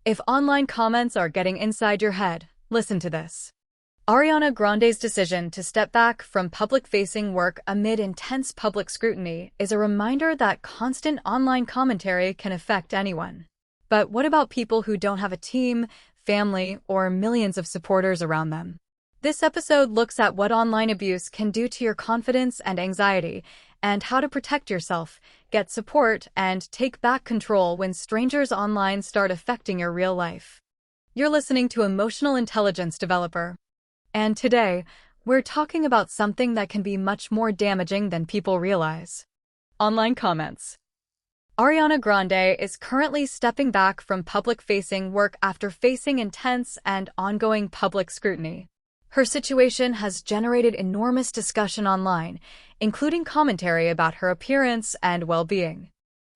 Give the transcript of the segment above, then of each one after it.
If online comments are getting inside your head, listen to this. Ariana Grande's decision to step back from public-facing work amid intense public scrutiny is a reminder that constant online commentary can affect anyone. But what about people who don't have a team, family, or millions of supporters around them? This episode looks at what online abuse can do to your confidence and anxiety, and how to protect yourself, get support, and take back control when strangers online start affecting your real life. You're listening to Emotional Intelligence Developer. And today, we're talking about something that can be much more damaging than people realize. Online comments. Ariana Grande is currently stepping back from public-facing work after facing intense and ongoing public scrutiny. Her situation has generated enormous discussion online, including commentary about her appearance and well-being.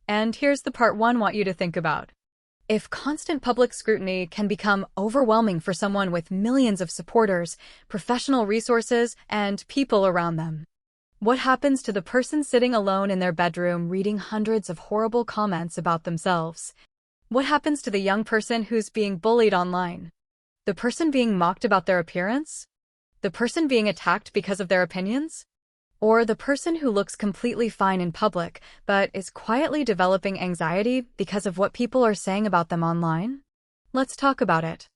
And here's the part one want you to think about. If constant public scrutiny can become overwhelming for someone with millions of supporters, professional resources, and people around them, what happens to the person sitting alone in their bedroom reading hundreds of horrible comments about themselves? What happens to the young person who's being bullied online? The person being mocked about their appearance? The person being attacked because of their opinions? Or the person who looks completely fine in public, but is quietly developing anxiety because of what people are saying about them online? Let's talk about it.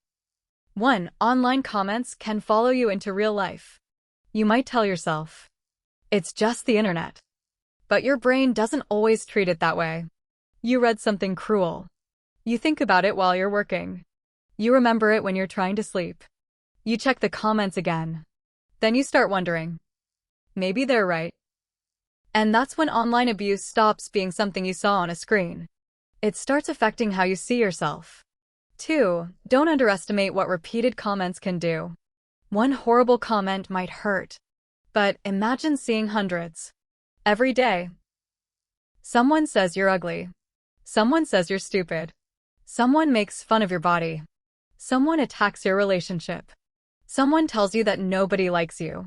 1. Online comments can follow you into real life. You might tell yourself, it's just the internet. But your brain doesn't always treat it that way. You read something cruel. You think about it while you're working. You remember it when you're trying to sleep. You check the comments again. Then you start wondering, maybe they're right. And that's when online abuse stops being something you saw on a screen. It starts affecting how you see yourself. 2. Don't underestimate what repeated comments can do. One horrible comment might hurt, but imagine seeing hundreds. Every day. Someone says you're ugly. Someone says you're stupid. Someone makes fun of your body. Someone attacks your relationship. Someone tells you that nobody likes you.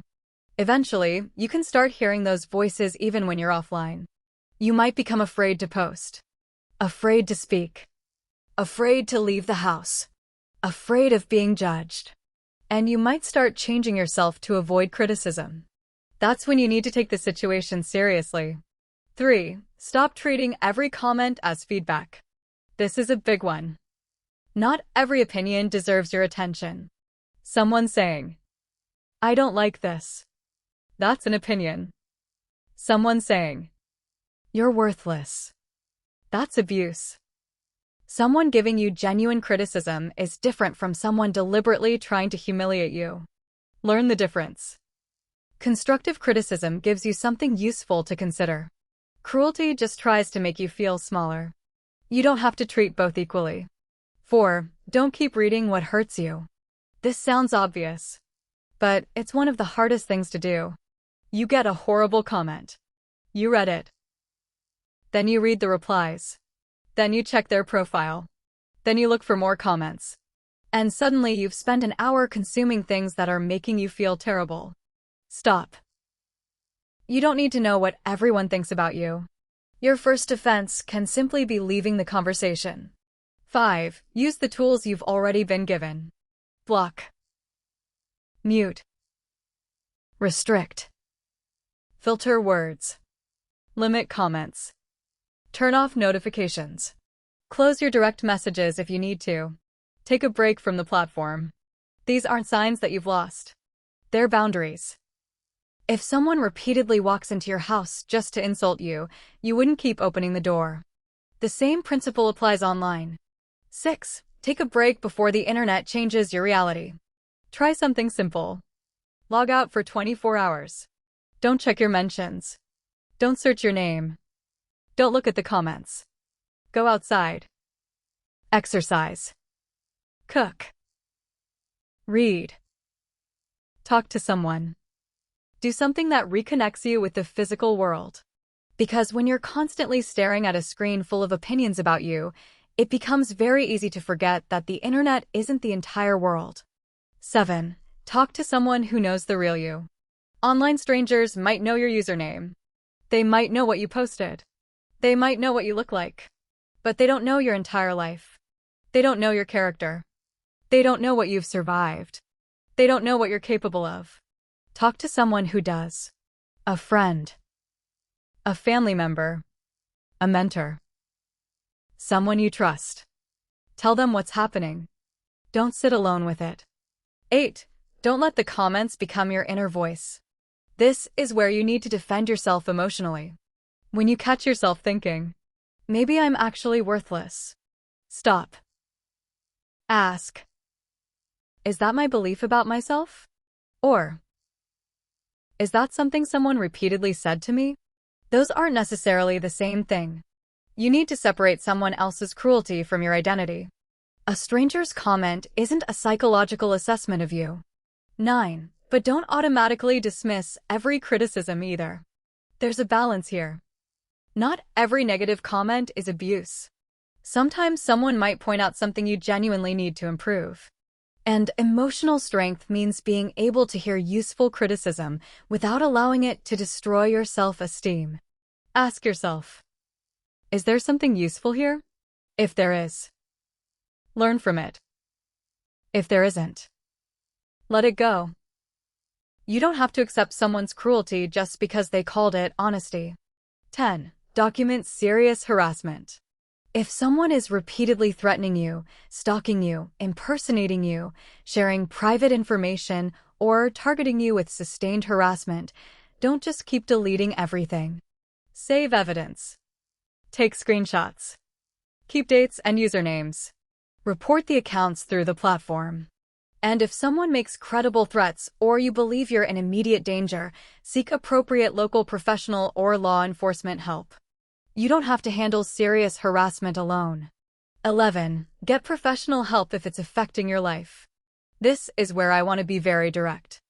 Eventually, you can start hearing those voices even when you're offline. You might become afraid to post, afraid to speak, afraid to leave the house, afraid of being judged. And you might start changing yourself to avoid criticism. That's when you need to take the situation seriously. 3. Stop treating every comment as feedback. This is a big one. Not every opinion deserves your attention. Someone saying, I don't like this. That's an opinion. Someone saying, you're worthless. That's abuse. Someone giving you genuine criticism is different from someone deliberately trying to humiliate you. Learn the difference. Constructive criticism gives you something useful to consider. Cruelty just tries to make you feel smaller. You don't have to treat both equally. 4. Don't keep reading what hurts you. This sounds obvious, but it's one of the hardest things to do. You get a horrible comment. You read it. Then you read the replies. Then you check their profile. Then you look for more comments. And suddenly you've spent an hour consuming things that are making you feel terrible. Stop. You don't need to know what everyone thinks about you. Your first defense can simply be leaving the conversation. 5. Use the tools you've already been given. Block. Mute. Restrict. Filter words. Limit comments. Turn off notifications. Close your direct messages if you need to. Take a break from the platform. These aren't signs that you've lost. They're boundaries. If someone repeatedly walks into your house just to insult you, you wouldn't keep opening the door. The same principle applies online. 6. Take a break before the internet changes your reality. Try something simple. Log out for 24 hours. Don't check your mentions. Don't search your name. Don't look at the comments. Go outside. Exercise. Cook. Read. Talk to someone. Do something that reconnects you with the physical world. Because when you're constantly staring at a screen full of opinions about you, it becomes very easy to forget that the internet isn't the entire world. 7. Talk to someone who knows the real you. Online strangers might know your username. They might know what you posted. They might know what you look like. But they don't know your entire life. They don't know your character. They don't know what you've survived. They don't know what you're capable of. Talk to someone who does. A friend. A family member. A mentor. Someone you trust. Tell them what's happening. Don't sit alone with it. 8. Don't let the comments become your inner voice. This is where you need to defend yourself emotionally. When you catch yourself thinking, maybe I'm actually worthless. Stop. Ask, is that my belief about myself? Or, is that something someone repeatedly said to me? Those aren't necessarily the same thing. You need to separate someone else's cruelty from your identity. A stranger's comment isn't a psychological assessment of you. 9. But don't automatically dismiss every criticism either. There's a balance here. Not every negative comment is abuse. Sometimes someone might point out something you genuinely need to improve. And emotional strength means being able to hear useful criticism without allowing it to destroy your self-esteem. Ask yourself, is there something useful here? If there is, learn from it. If there isn't, let it go. You don't have to accept someone's cruelty just because they called it honesty. 10. Document serious harassment. If someone is repeatedly threatening you, stalking you, impersonating you, sharing private information, or targeting you with sustained harassment, don't just keep deleting everything. Save evidence. Take screenshots. Keep dates and usernames. Report the accounts through the platform. And if someone makes credible threats or you believe you're in immediate danger, seek appropriate local professional or law enforcement help. You don't have to handle serious harassment alone. 11. Get professional help if it's affecting your life. This is where I want to be very direct.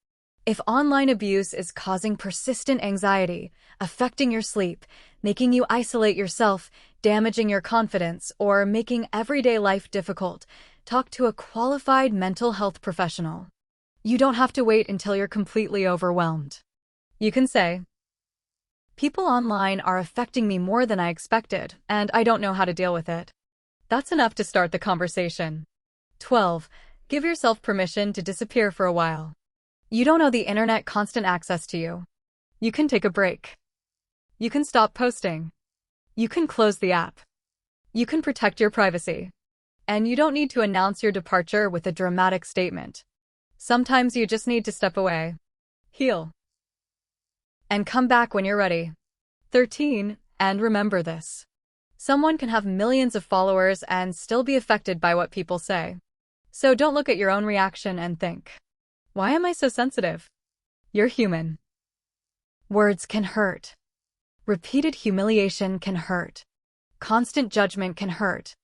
If online abuse is causing persistent anxiety, affecting your sleep, making you isolate yourself, damaging your confidence, or making everyday life difficult, talk to a qualified mental health professional. You don't have to wait until you're completely overwhelmed. You can say, people online are affecting me more than I expected, and I don't know how to deal with it. That's enough to start the conversation. 12. Give yourself permission to disappear for a while. You don't owe the internet constant access to you. You can take a break. You can stop posting. You can close the app. You can protect your privacy. And you don't need to announce your departure with a dramatic statement. Sometimes you just need to step away, heal, and come back when you're ready. 13. And remember this. Someone can have millions of followers and still be affected by what people say. So don't look at your own reaction and think, why am I so sensitive? You're human. Words can hurt. Repeated humiliation can hurt. Constant judgment can hurt.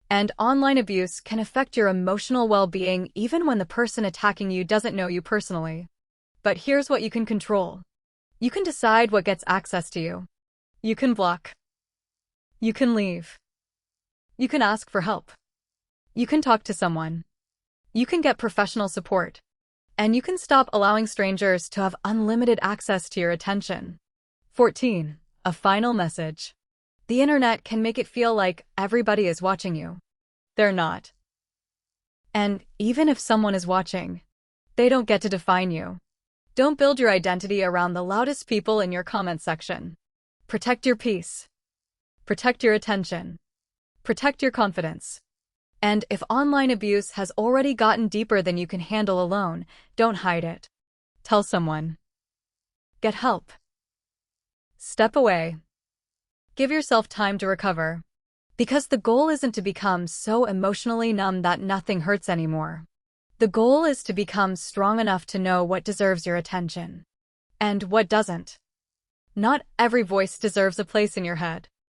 And online abuse can affect your emotional well-being even when the person attacking you doesn't know you personally. But here's what you can control. You can decide what gets access to you. You can block. You can leave. You can ask for help. You can talk to someone. You can get professional support. And you can stop allowing strangers to have unlimited access to your attention. 14. A final message. The internet can make it feel like everybody is watching you. They're not. And even if someone is watching, they don't get to define you. Don't build your identity around the loudest people in your comment section. Protect your peace. Protect your attention. Protect your confidence. And if online abuse has already gotten deeper than you can handle alone, don't hide it. Tell someone. Get help. Step away. Give yourself time to recover. Because the goal isn't to become so emotionally numb that nothing hurts anymore. The goal is to become strong enough to know what deserves your attention and what doesn't. Not every voice deserves a place in your head.